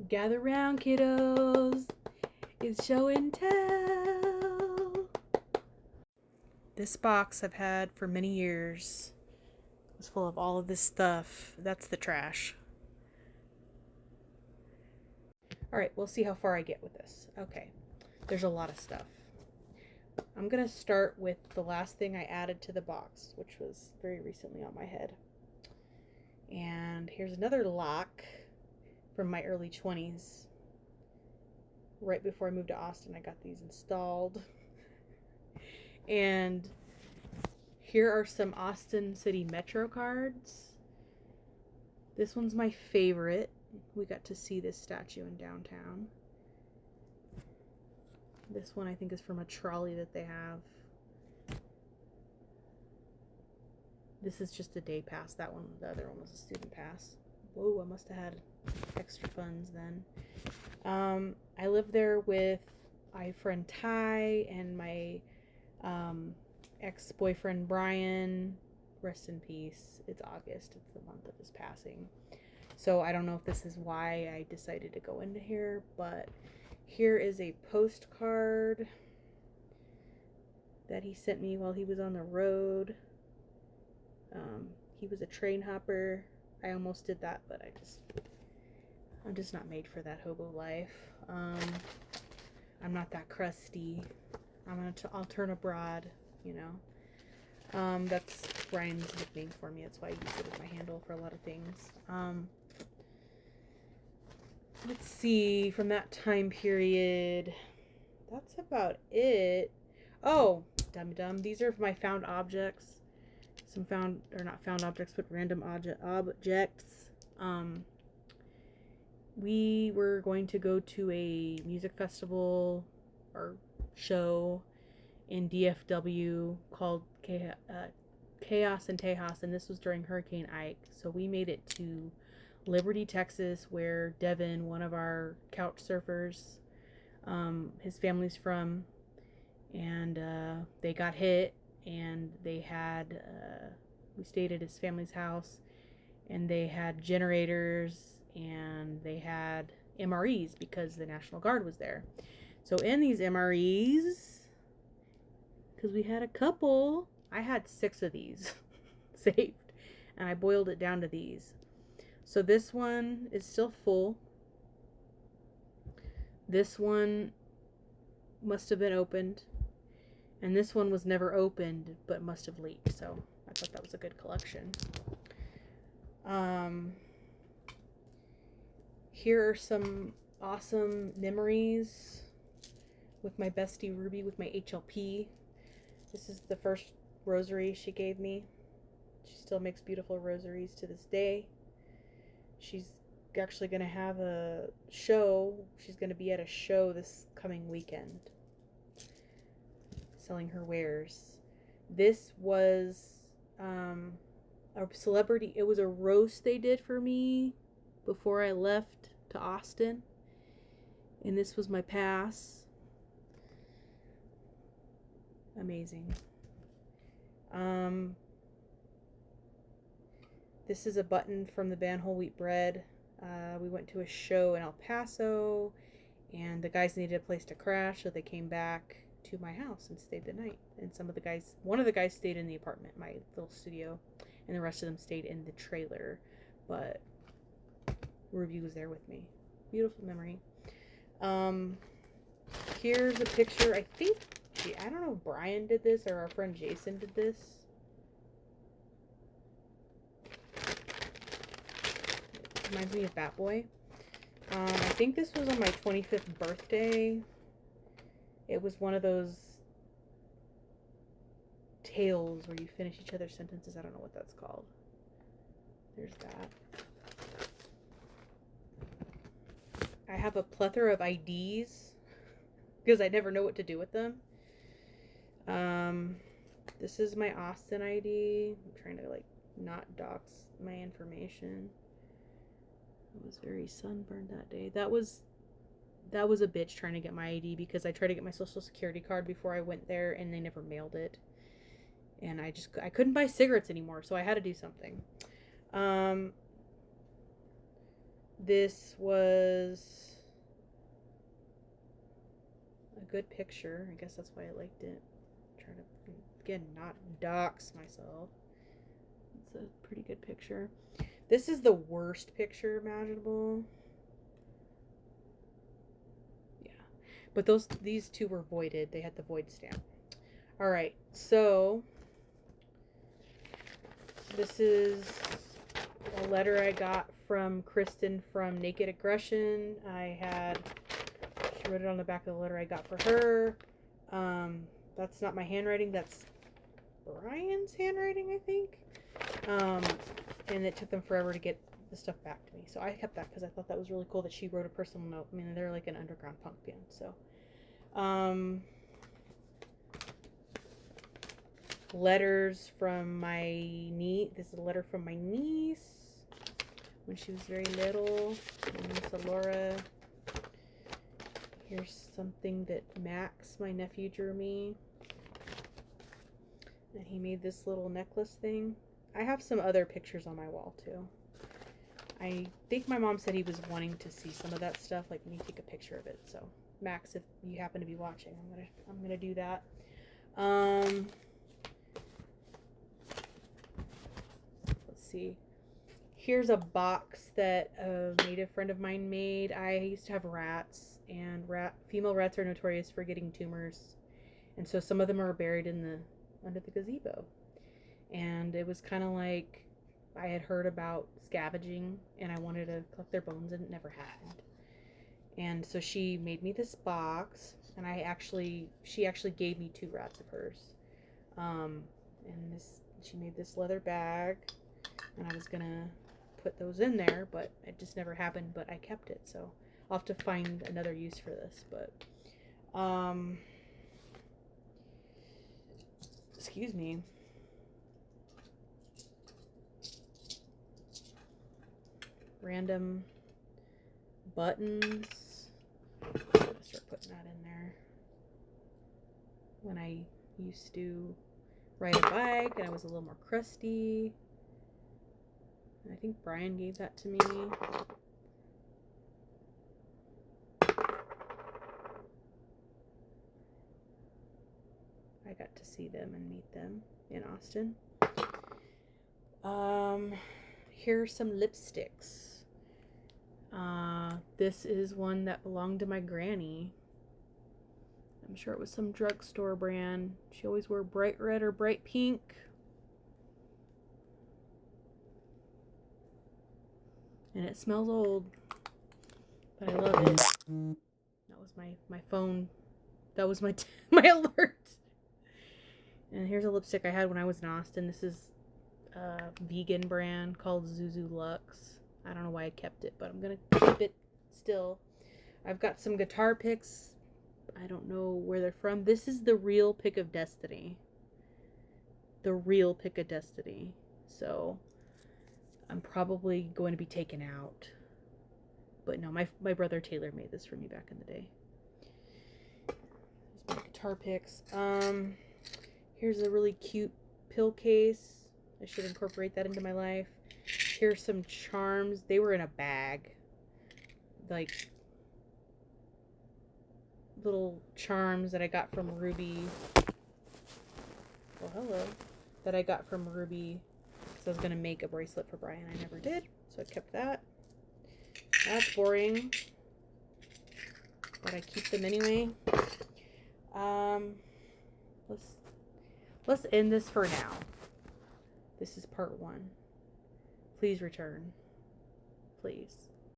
Gather round, kiddos. It's show and tell. This box I've had for many years. It's full of all of this stuff. That's the trash. Alright, we'll see how far I get with this. Okay, there's a lot of stuff. I'm going to start with the last thing I added to the box, which was very recently on my head. And here's another lock from my early 20s. Right before I moved to Austin, I got these installed. And here are some Austin City Metro cards. This one's my favorite. We got to see this statue in downtown. This one I think is from a trolley that they have. This is just a day pass. That one, the other one was a student pass. Whoa, I must have had extra funds then. I lived there with my friend Ty and my ex-boyfriend Brian. Rest in peace. It's August. It's the month of his passing. So I don't know if this is why I decided to go into here, but here is a postcard that he sent me while he was on the road. He was a train hopper. I almost did that, but I'm just not made for that hobo life. I'm not that crusty. I'll turn abroad, you know. That's Brian's nickname for me. That's why I use it as my handle for a lot of things. Let's see, from that time period, that's about it. Oh, dum-dum, these are my found objects. Some found, or not found objects, but random objects. We were going to go to a music festival or show in DFW called Chaos and Tejas, and this was during Hurricane Ike. So we made it to Liberty, Texas, where Devin, one of our couch surfers, his family's from, and they got hit, and they had we stayed at his family's house, and they had generators, and they had MREs because the National Guard was there. So in these MREs, because we had a couple, I had 6 of these saved, and I boiled it down to these. So this one is still full. This one must have been opened. And this one was never opened, but must have leaked. So I thought that was a good collection. Here are some awesome memories with my bestie Ruby with my HLP. This is the first rosary she gave me. She still makes beautiful rosaries to this day. She's actually going to have a show. She's going to be at a show this coming weekend selling her wares. This was a celebrity. It was a roast they did for me before I left to Austin. And this was my pass. Amazing. This is a button from the band Whole Wheat Bread. We went to a show in El Paso, and the guys needed a place to crash, so they came back to my house and stayed the night. And one of the guys stayed in the apartment, my little studio, and the rest of them stayed in the trailer. But Ruby was there with me. Beautiful memory. Here's a picture. I don't know if Brian did this or our friend Jason did this. It reminds me of Bat Boy. I think this was on my 25th birthday. It was one of those tales where you finish each other's sentences. I don't know what that's called. There's that. I have a plethora of IDs because I never know what to do with them. This is my Austin ID. I'm trying to not dox my information. I was very sunburned that day. That was a bitch trying to get my ID because I tried to get my social security card before I went there and they never mailed it. And I couldn't buy cigarettes anymore, so I had to do something. This was a good picture. I guess that's why I liked it. I'm trying to, again, not dox myself. It's a pretty good picture. This is the worst picture imaginable. Yeah. But these two were voided. They had the void stamp. All right. So this is a letter I got from Kristen from Naked Aggression. She wrote it on the back of the letter I got for her. That's not my handwriting. That's Brian's handwriting, I think. And it took them forever to get the stuff back to me. So I kept that because I thought that was really cool that she wrote a personal note. I mean, they're like an underground punk band. So, letters from my niece. This is a letter from my niece when she was very little. My niece Laura. Here's something that Max, my nephew, drew me. And he made this little necklace thing. I have some other pictures on my wall too. I think my mom said he was wanting to see some of that stuff, like me take a picture of it. So Max, if you happen to be watching, I'm gonna do that. Let's see. Here's a box that a native friend of mine made. I used to have rats, and female rats are notorious for getting tumors, and so some of them are buried under the gazebo. And it was kind of like I had heard about scavenging, and I wanted to collect their bones, and it never happened. And so she made me this box, and she actually gave me 2 rats of hers. And she made this leather bag, and I was gonna put those in there, but it just never happened. But I kept it, so I'll have to find another use for this. But excuse me. Random buttons. I'm gonna start putting that in there. When I used to ride a bike and I was a little more crusty. I think Brian gave that to me. I got to see them and meet them in Austin. Here's some lipsticks. This is one that belonged to my granny. I'm sure it was some drugstore brand. She always wore bright red or bright pink. And it smells old, but I love it. That was my phone. That was my my alert. And here's a lipstick I had when I was in Austin. This is a vegan brand called Zuzu Lux. I don't know why I kept it, but I'm gonna keep it still. I've got some guitar picks. I don't know where they're from. This is the real Pick of Destiny. The real Pick of Destiny. So I'm probably going to be taken out. But no, my brother Taylor made this for me back in the day. Here's my guitar picks. Here's a really cute pill case. I should incorporate that into my life. Here's some charms. They were in a bag. Like little charms that I got from Ruby. Oh, hello. That I got from Ruby. So I was going to make a bracelet for Brian. I never did. So I kept that. That's boring. But I keep them anyway. Let's end this for now. This is part 1. Please return. Please.